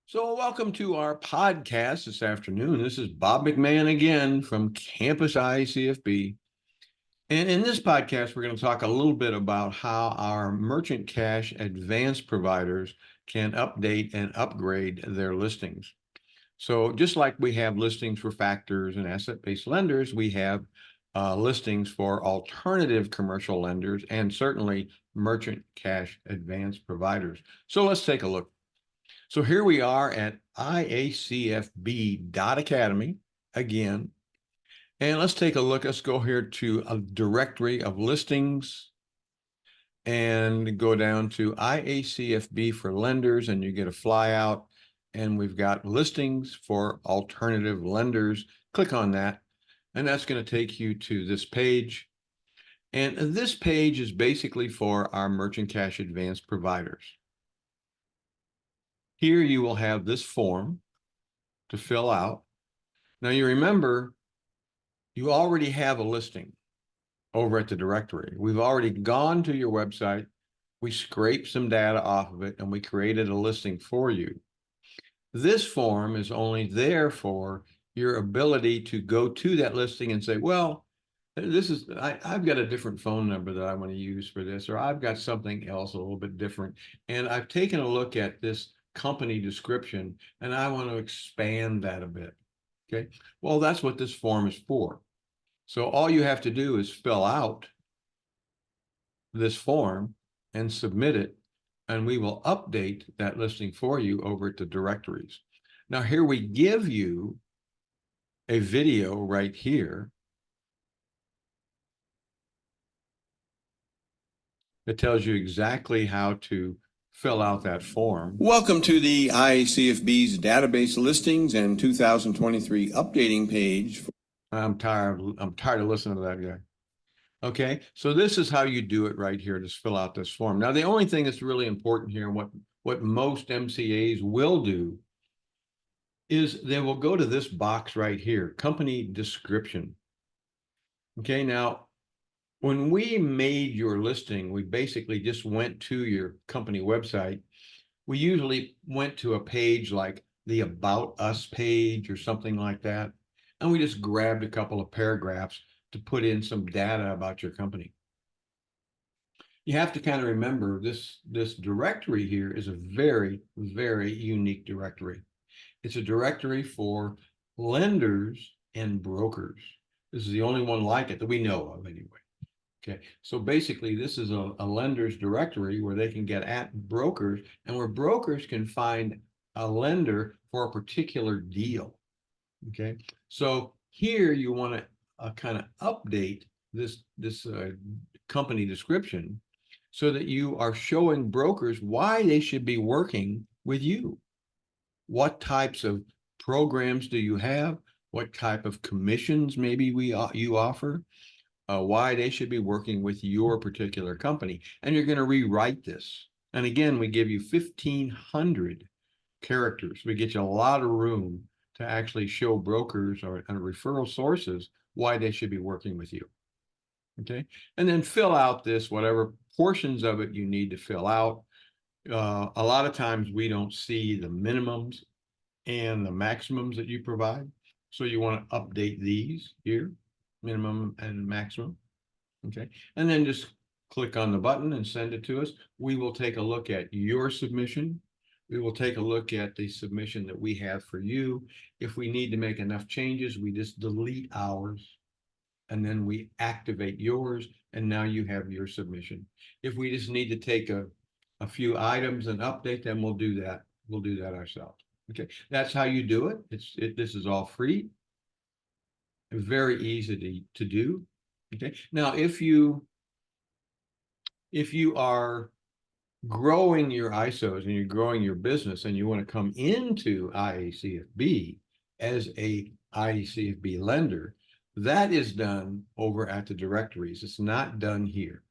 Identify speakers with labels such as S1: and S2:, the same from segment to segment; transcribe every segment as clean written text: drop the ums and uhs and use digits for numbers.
S1: So, welcome to our podcast this afternoon. This is Bob McMahon again from Campus IACFB. And in this podcast, we're going to talk a little bit about how our merchant cash advance providers can update and upgrade their listings. So, just like we have listings for factors and asset-based lenders, we have listings for alternative commercial lenders and certainly merchant cash advance providers. So, let's take a look. So here we are at IACFB.Academy again. And let's take a look. Let's go here to a directory of listings and go down to IACFB for lenders, and you get a flyout. And we've got listings for alternative lenders. Click on that, and that's going to take you to this page. And this page is basically for our merchant cash advance providers. Here you will have this form to fill out. Now you remember, you already have a listing over at the directory. We've already gone to your website, we scraped some data off of it, and we created a listing for you. This form is only there for your ability to go to that listing and say, well, I've got a different phone number that I want to use for this, or I've got something else a little bit different. And I've taken a look at this company description and I want to expand that a bit. Okay, well, that's what this form is for. So all you have to do is fill out this form and submit it, and we will update that listing for you over at the directories. Now, here we give you a video right here that tells you exactly how to fill out that form. Welcome to the IACFB's database listings and 2023 updating page. I'm tired of listening to that guy. Okay, so this is how you do it right here. Just fill out this form. Now, the only thing that's really important here, and what most MCAs will do, is they will go to this box right here, company description. Okay, now, when we made your listing, we basically just went to your company website. We usually went to a page like the About Us page or something like that, and we just grabbed a couple of paragraphs to put in some data about your company. You have to kind of remember this directory here is a very, very unique directory. It's a directory for lenders and brokers. This is the only one like it that we know of anyway. Okay, so basically this is a lender's directory where they can get at brokers and where brokers can find a lender for a particular deal. Okay, so here you want to kind of update this company description so that you are showing brokers why they should be working with you. What types of programs do you have? What type of commissions maybe you offer? Why they should be working with your particular company. And you're going to rewrite this. And again, we give you 1,500 characters. We get you a lot of room to actually show brokers or referral sources why they should be working with you. Okay, and then fill out this, whatever portions of it you need to fill out. A lot of times we don't see the minimums and the maximums that you provide. So you want to update these here, minimum and maximum. Okay, and then just click on the button and send it to us. We will take a look at your submission. We will take a look at the submission that we have for you. If we need to make enough changes, we just delete ours and then we activate yours, and now you have your submission. If we just need to take a few items and update them, we'll do that. We'll do that ourselves. Okay, that's how you do it. This is all free, very easy to do. Okay, now if you are growing your ISOs and you're growing your business and you want to come into IACFB as a IACFB lender, that is done over at the directories. It's not done here.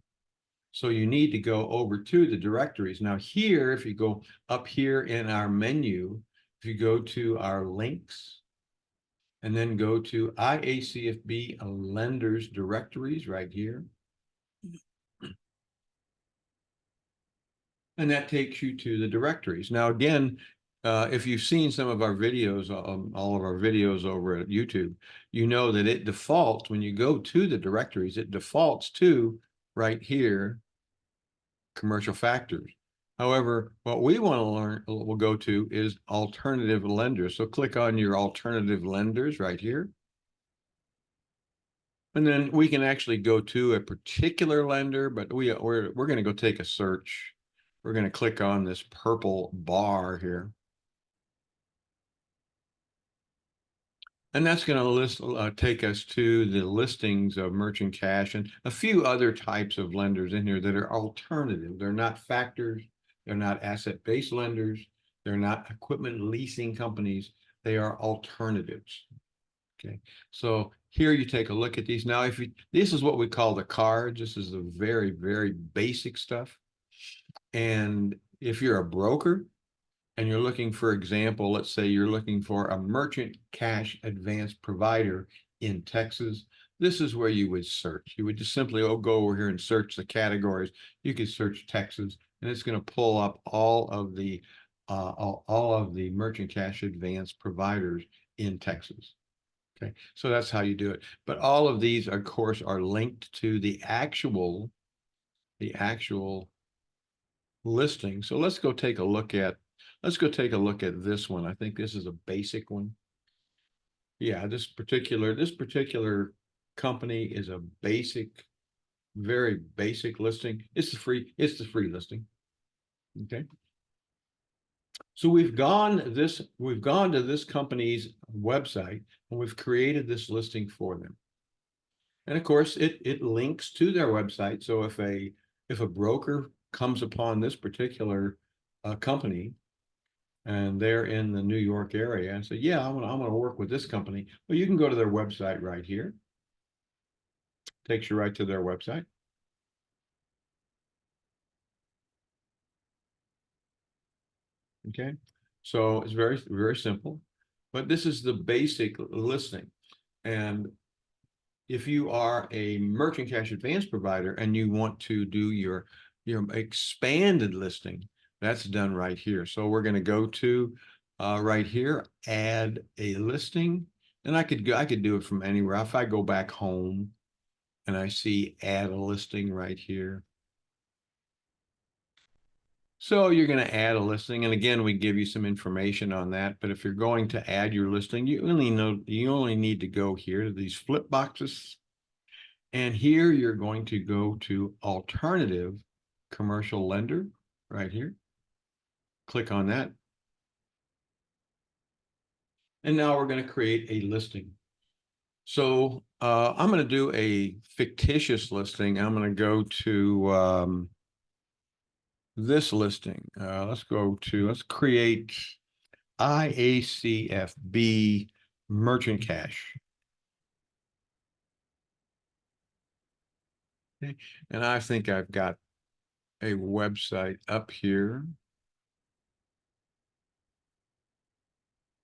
S1: So you need to go over to the directories. Now here, if you go up here in our menu, if you go to our links and then go to IACFB lenders directories right here. And that takes you to the directories. Now, again, if you've seen some of our videos, all of our videos over at YouTube, you know that it defaults, when you go to the directories, it defaults to right here, commercial factors. However, what we want to learn, we'll go to, is alternative lenders. So click on your alternative lenders right here. And then we can actually go to a particular lender, but we're going to go take a search. We're going to click on this purple bar here. And that's going to take us to the listings of merchant cash and a few other types of lenders in here that are alternative. They're not factors. They're not asset-based lenders. They're not equipment leasing companies. They are alternatives. Okay, so here you take a look at these. Now, this is what we call the cards. This is the very, very basic stuff. And if you're a broker and you're looking, for example, let's say you're looking for a merchant cash advance provider in Texas, this is where you would search. You would just simply go over here and search the categories. You could search Texas, and it's going to pull up all of the merchant cash advance providers in Texas. Okay, so that's how you do it. But all of these, of course, are linked to the actual listing. So let's go take a look at this one. I think this is a basic one. Yeah, this particular company is a basic, very basic listing. It's the free listing. Okay. So we've gone to this company's website and we've created this listing for them. And of course, it links to their website. So if a broker comes upon this particular company and they're in the New York area and say, yeah, I'm gonna work with this company, well, you can go to their website right here. Takes you right to their website. Okay, so it's very, very simple, but this is the basic listing. And if you are a merchant cash advance provider and you want to do your expanded listing, that's done right here. So we're going to go to right here, add a listing, and I could do it from anywhere. If I go back home and I see add a listing right here. So you're going to add a listing, and again, we give you some information on that. But if you're going to add your listing, you only need to go here to these flip boxes, and here you're going to go to alternative commercial lender right here. Click on that, and now we're going to create a listing. So I'm going to do a fictitious listing. I'm going to go to this listing. Let's create IACFB merchant cash. Okay. And I think I've got a website up here.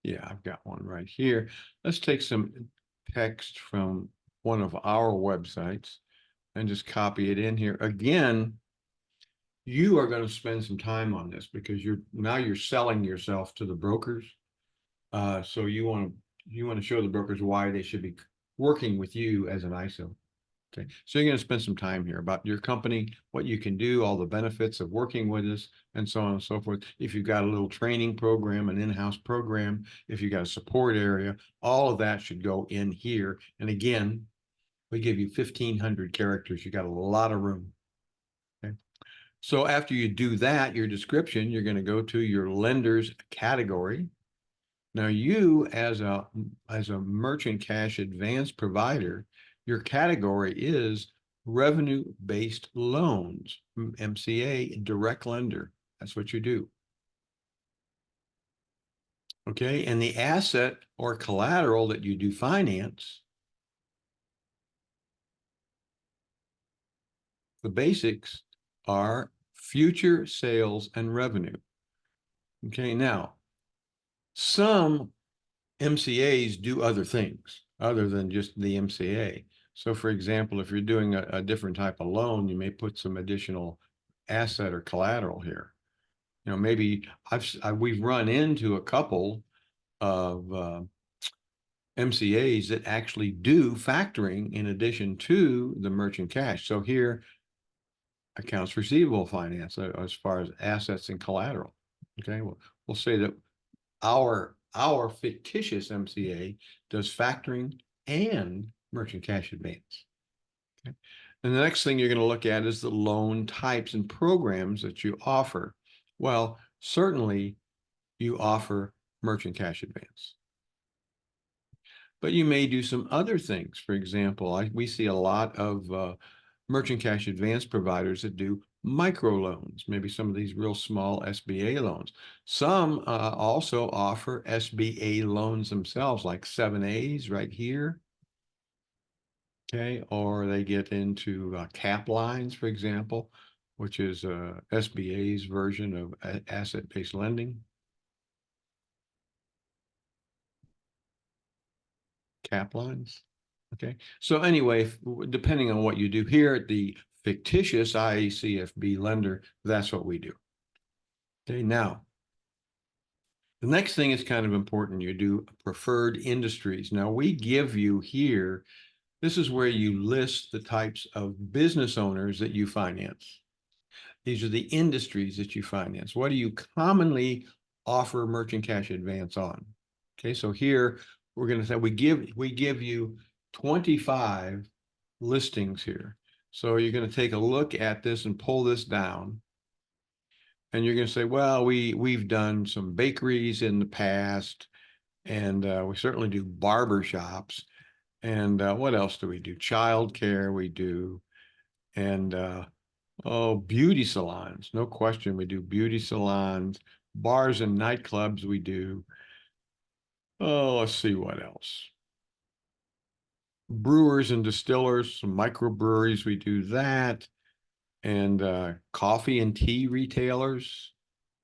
S1: Yeah, I've got one right here. Let's take some text from one of our websites and just copy it in here. Again, you are going to spend some time on this because you're selling yourself to the brokers. So you want to show the brokers why they should be working with you as an ISO. Okay, so you're going to spend some time here about your company, what you can do, all the benefits of working with us, and so on and so forth. If you've got a little training program, an in-house program, if you've got a support area, all of that should go in here. And again, we give you 1,500 characters. You got a lot of room. Okay. So after you do that, your description, you're going to go to your lenders category. Now you, as a merchant cash advance provider, your category is revenue-based loans, MCA, direct lender. That's what you do. Okay, and the asset or collateral that you do finance, the basics are future sales and revenue. Okay, now, some MCAs do other things other than just the MCA. So for example, if you're doing a different type of loan, you may put some additional asset or collateral here. maybe we've run into a couple of MCAs that actually do factoring in addition to the merchant cash. So here, accounts receivable finance as far as assets and collateral. Okay, we'll say that our fictitious MCA does factoring and merchant cash advance. Okay. And the next thing you're going to look at is the loan types and programs that you offer. Well, certainly you offer merchant cash advance, but you may do some other things. For example, we see a lot of merchant cash advance providers that do microloans, maybe some of these real small SBA loans. Some also offer SBA loans themselves, like 7As right here. Okay, or they get into cap lines, for example, which is SBA's version of asset-based lending. Cap lines. Okay, so anyway, depending on what you do here at the fictitious IACFB lender, that's what we do. Okay, now the next thing is kind of important. You do preferred industries. Now we give you here, this is where you list the types of business owners that you finance. These are the industries that you finance. What do you commonly offer merchant cash advance on? Okay, so here we're going to say we give you 25 listings here. So you're going to take a look at this and pull this down. And you're going to say, well, we've done some bakeries in the past, and we certainly do barber shops. And what else do we do? Childcare we do. And oh, beauty salons. No question, we do beauty salons. Bars and nightclubs we do. Oh, let's see what else. Brewers and distillers, some microbreweries, we do that. And coffee and tea retailers,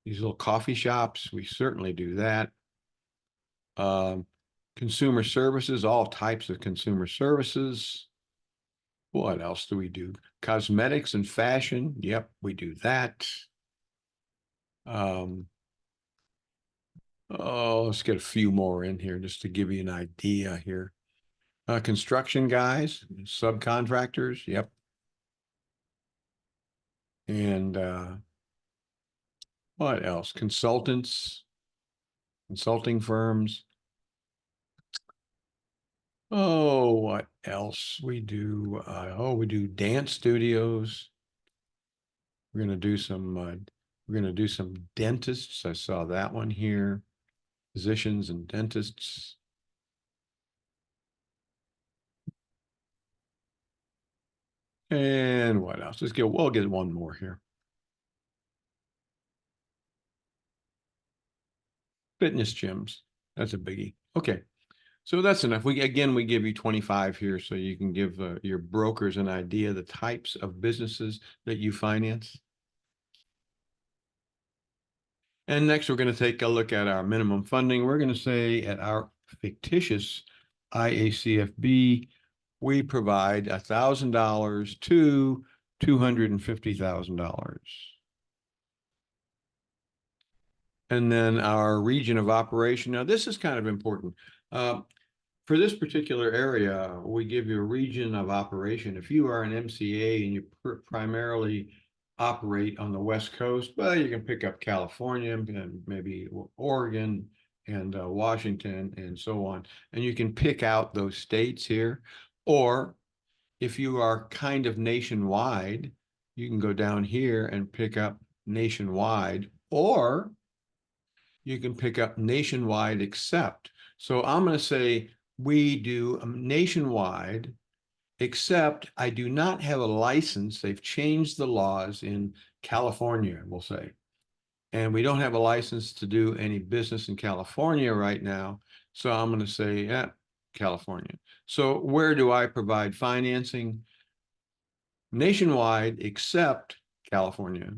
S1: these little coffee shops, we certainly do that. Consumer services, all types of consumer services. What else do we do? Cosmetics and fashion. Yep, we do that. Oh, let's get a few more in here just to give you an idea here. Construction guys, subcontractors. Yep. And what else? Consultants, consulting firms. Oh, what else we do? We do dance studios. We're gonna do some dentists. I saw that one here. Physicians and dentists. And what else? We'll get one more here. Fitness gyms. That's a biggie. Okay. So that's enough. We give you 25 here so you can give your brokers an idea of the types of businesses that you finance. And next, we're going to take a look at our minimum funding. We're going to say at our fictitious IACFB, we provide $1,000 to $250,000. And then our region of operation. Now, this is kind of important. For this particular area, we give you a region of operation. If you are an MCA and you primarily operate on the West Coast, well, you can pick up California and maybe Oregon and Washington and so on. And you can pick out those states here. Or if you are kind of nationwide, you can go down here and pick up nationwide, or you can pick up nationwide except. So I'm going to say we do nationwide, except I do not have a license. They've changed the laws in California, we'll say. And we don't have a license to do any business in California right now. So I'm going to say, yeah, California. So where do I provide financing? Nationwide, except California.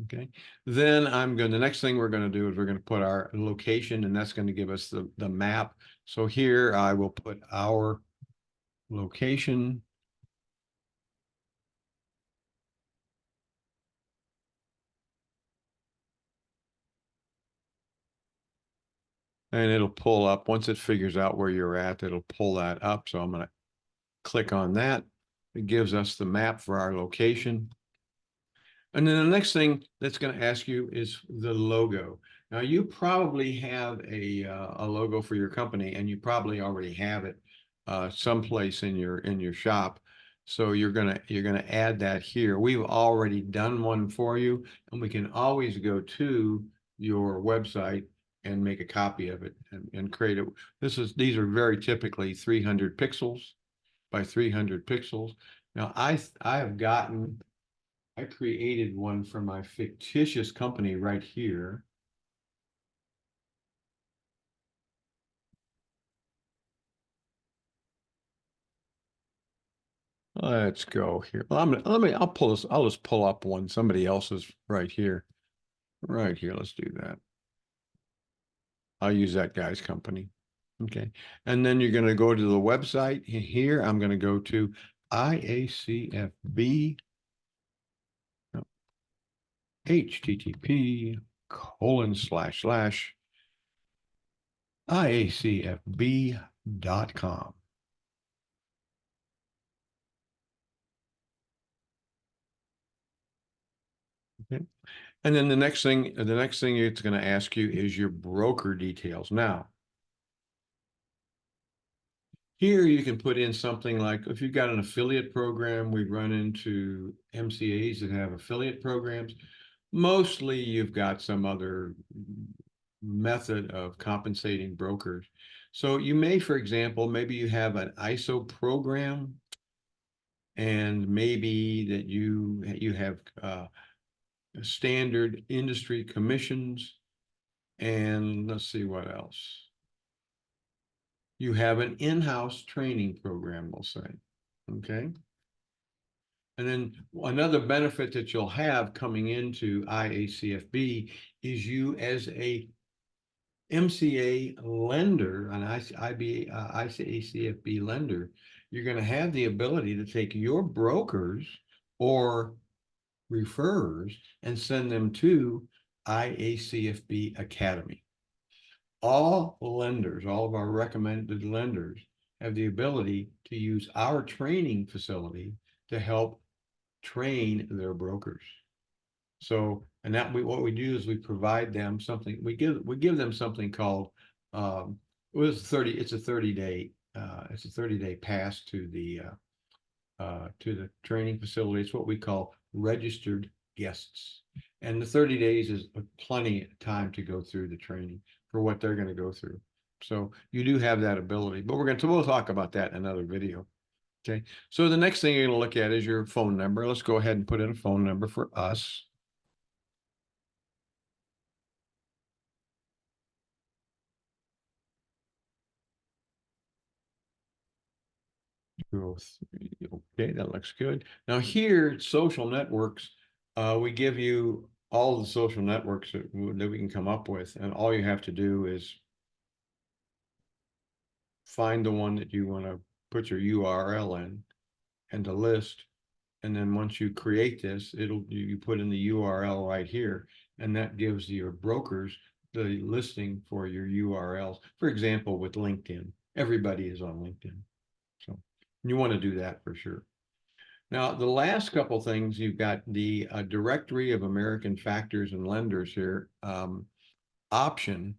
S1: Okay, then the next thing we're going to do is we're going to put our location, and that's going to give us the map. So here I will put our location. and it'll pull up. Once it figures out where you're at, it'll pull that up. So I'm going to click on that. It gives us the map for our location. And then the next thing that's going to ask you is the logo. Now you probably have a logo for your company, and you probably already have it someplace in your shop. So you're gonna add that here. We've already done one for you, and we can always go to your website and make a copy of it and create it. These are very typically 300 pixels by 300 pixels. Now I created one for my fictitious company right here. Let's go here. Well, I'll just pull up one. Somebody else's right here. Right here. Let's do that. I'll use that guy's company. Okay. And then you're going to go to the website here. I'm going to go to IACFB, http://IACFB.com. Okay. And then the next thing it's going to ask you is your broker details. Now, here you can put in something like, if you've got an affiliate program, we run into MCAs that have affiliate programs. Mostly you've got some other method of compensating brokers. So you may, for example, maybe you have an ISO program, and maybe that you have standard industry commissions, and let's see what else. You have an in-house training program, we'll say, okay? And then another benefit that you'll have coming into IACFB is you as a MCA lender, an IACFB lender, you're going to have the ability to take your brokers or referrers and send them to IACFB Academy. All lenders, all of our recommended lenders, have the ability to use our training facility to help train their brokers. So, and what we do is we provide them something. We give them something called it's a 30-day pass to the training facility. It's what we call registered guests, and the 30 days is plenty of time to go through the training for what they're going to go through. So you do have that ability, but we'll talk about that in another video. Okay. So the next thing you're going to look at is your phone number. Let's go ahead and put in a phone number for us. Okay, that looks good. Now here, social networks, we give you all the social networks that we can come up with, and all you have to do is find the one that you want to put your URL in and the list. And then once you create this, you put in the URL right here, and that gives your brokers the listing for your URLs. For example, with LinkedIn, everybody is on LinkedIn. So you want to do that for sure. Now, the last couple things, you've got the directory of American factors and lenders here option.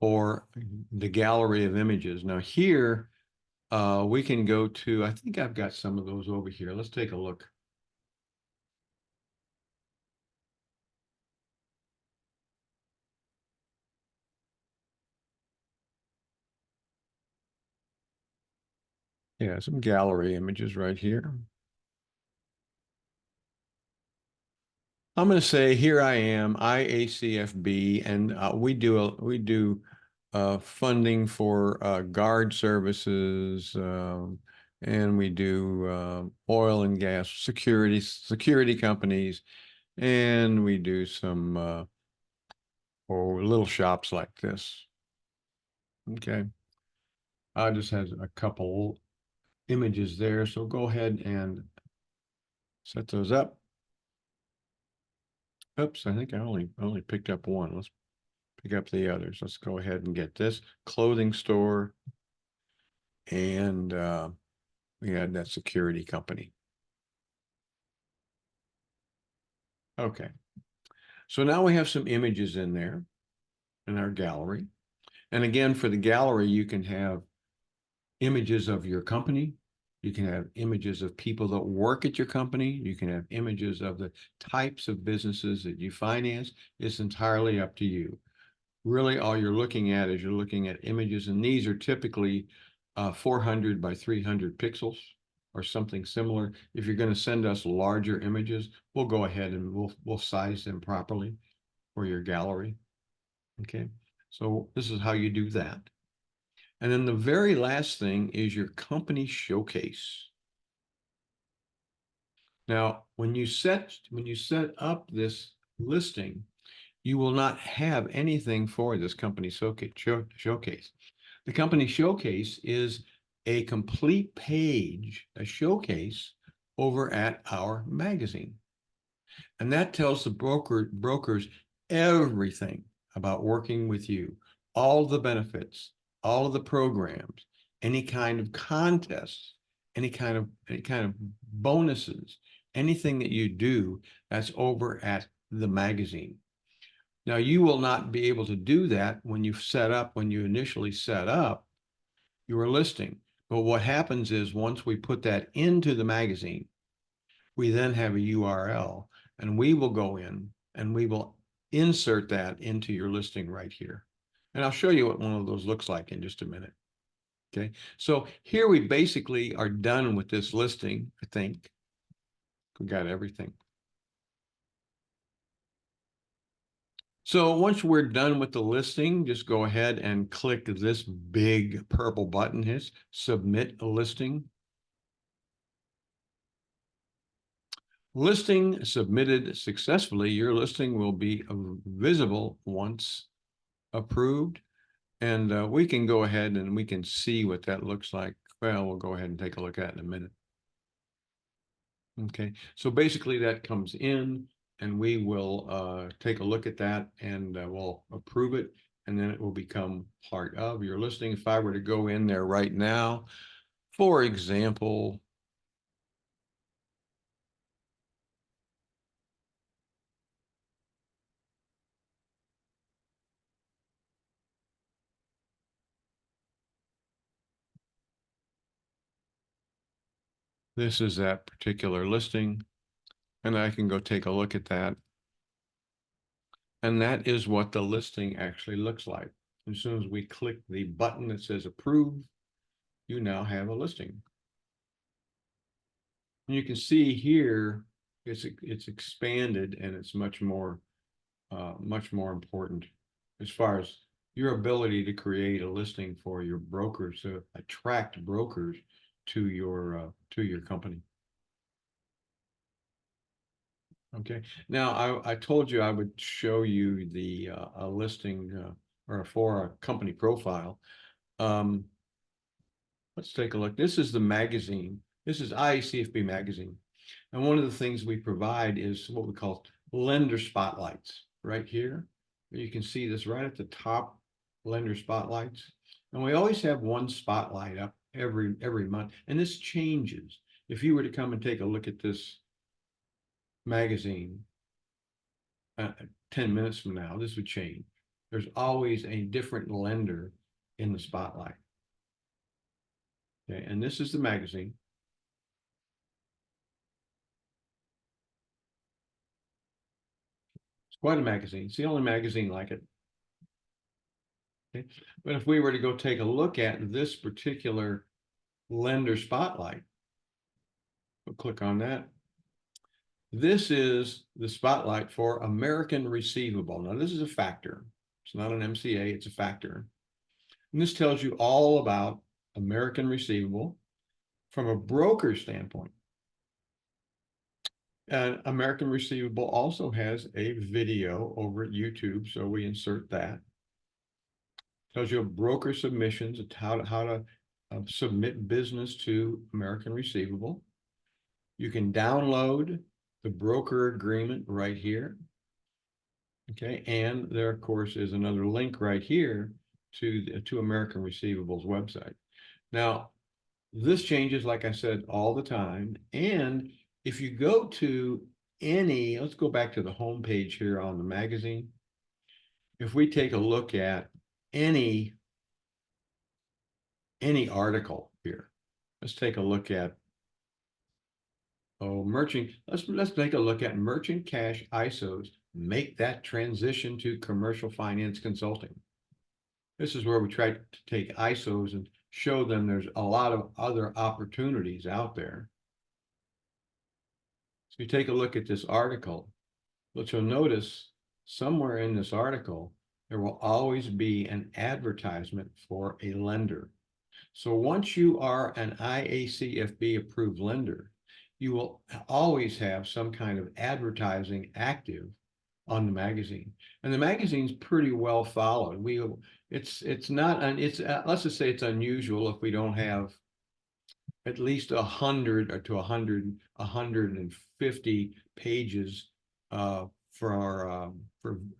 S1: Or the gallery of images. Now here, we can go to, I think I've got some of those over here. Let's take a look. Yeah, some gallery images right here. I'm going to say here I am, IACFB, and we do funding for guard services, and we do oil and gas security companies, and we do some or little shops like this. Okay, I just has a couple images there, so go ahead and set those up. Oops, I think I only picked up one. Let's pick up the others. Let's go ahead and get this clothing store, and we had that security company. Okay, so now we have some images in there in our gallery. And again, for the gallery, you can have images of your company. You can have images of people that work at your company. You can have images of the types of businesses that you finance. It's entirely up to you. Really, all you're looking at is you're looking at images, and these are typically 400 by 300 pixels or something similar. If you're going to send us larger images, we'll go ahead and we'll size them properly for your gallery. Okay, so this is how you do that. And then the very last thing is your company showcase. Now, when you set up this listing, you will not have anything for this company showcase. The company showcase is a complete page, a showcase over at our magazine. And that tells the brokers everything about working with you, all the benefits, all of the programs, any kind of contests, any kind of bonuses, anything that you do, that's over at the magazine. Now, you will not be able to do that when you initially set up your listing. But what happens is once we put that into the magazine, we then have a URL, and we will go in and we will insert that into your listing right here. And I'll show you what one of those looks like in just a minute. Okay, so here we basically are done with this listing. I think we got everything. So once we're done with the listing, just go ahead and click this big purple button here, submit a listing. Listing submitted successfully. Your listing will be visible once approved. And we can go ahead and we can see what that looks like. Well, we'll go ahead and take a look at it in a minute. Okay, so basically that comes in, and we will take a look at that, and we'll approve it, and then it will become part of your listing. If I were to go in there right now, for example, this is that particular listing, and I can go take a look at that. And that is what the listing actually looks like. As soon as we click the button that says approve, you now have a listing. And you can see here, it's expanded, and it's much more important as far as your ability to create a listing for your brokers, to attract brokers to your company. Okay. Now, I told you I would show you the a listing or for a company profile. Let's take a look. This is the magazine. This is IACFB magazine. And one of the things we provide is what we call lender spotlights right here. You can see this right at the top, lender spotlights. And we always have one spotlight up every month. And this changes. If you were to come and take a look at this magazine 10 minutes from now, this would change. There's always a different lender in the spotlight. Okay, and this is the magazine. It's quite a magazine. It's the only magazine like it. Okay, but if we were to go take a look at this particular lender spotlight, we'll click on that. This is the spotlight for American Receivable. Now, this is a factor. It's not an MCA, it's a factor. And this tells you all about American Receivable from a broker standpoint. And American Receivable also has a video over at YouTube, so we insert that. Tells you broker submissions, how to submit business to American Receivable. You can download the broker agreement right here. Okay, and there, of course, is another link right here to American Receivables website. Now, this changes, like I said, all the time. And if you go to let's go back to the home page here on the magazine. If we take a look at any article here, let's take a look at let's take a look at merchant cash ISOs. Make that transition to commercial finance consulting. This is where we try to take ISOs and show them there's a lot of other opportunities out there. So you take a look at this article, but you'll notice somewhere in this article, there will always be an advertisement for a lender. So once you are an IACFB approved lender, you will always have some kind of advertising active on the magazine, and the magazine's pretty well followed. It's not, let's just say it's unusual if we don't have at least 100 or to 150 pages for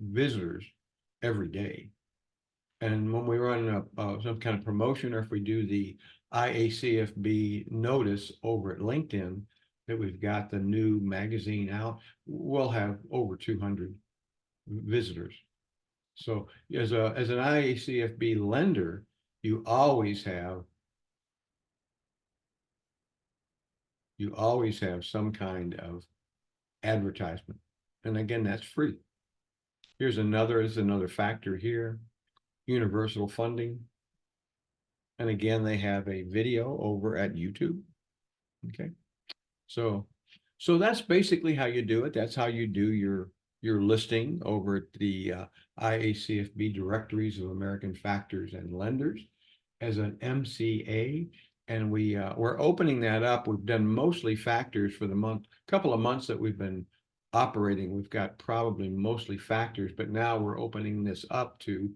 S1: visitors every day. And when we run some kind of promotion, or if we do the IACFB notice over at LinkedIn that we've got the new magazine out, we'll have over 200 visitors. So as an IACFB lender, you always have some kind of advertisement. And again, that's free. Here's another factor here, universal funding. And again, they have a video over at YouTube. Okay. So that's basically how you do it. That's how you do your listing over at the IACFB directories of American factors and lenders as an MCA. And we're opening that up. We've done mostly factors for the couple of months that we've been operating. We've got probably mostly factors, but now we're opening this up to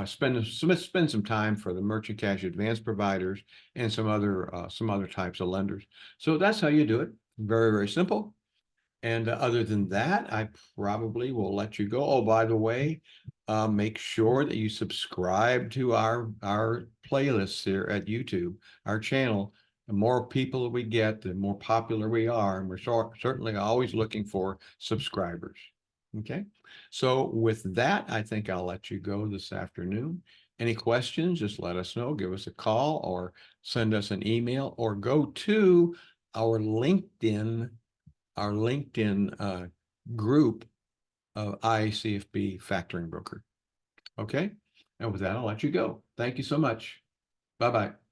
S1: spend some time for the merchant cash advance providers and some other types of lenders. So that's how you do it. Very, very simple. And other than that, I probably will let you go. Oh, by the way, make sure that you subscribe to our playlists here at YouTube, our channel. The more people we get, the more popular we are, and we're certainly always looking for subscribers. Okay, so with that, I think I'll let you go this afternoon. Any questions, just let us know. Give us a call or send us an email, or go to our LinkedIn group of IACFB Factoring Broker. Okay, and with that, I'll let you go. Thank you so much. Bye-bye.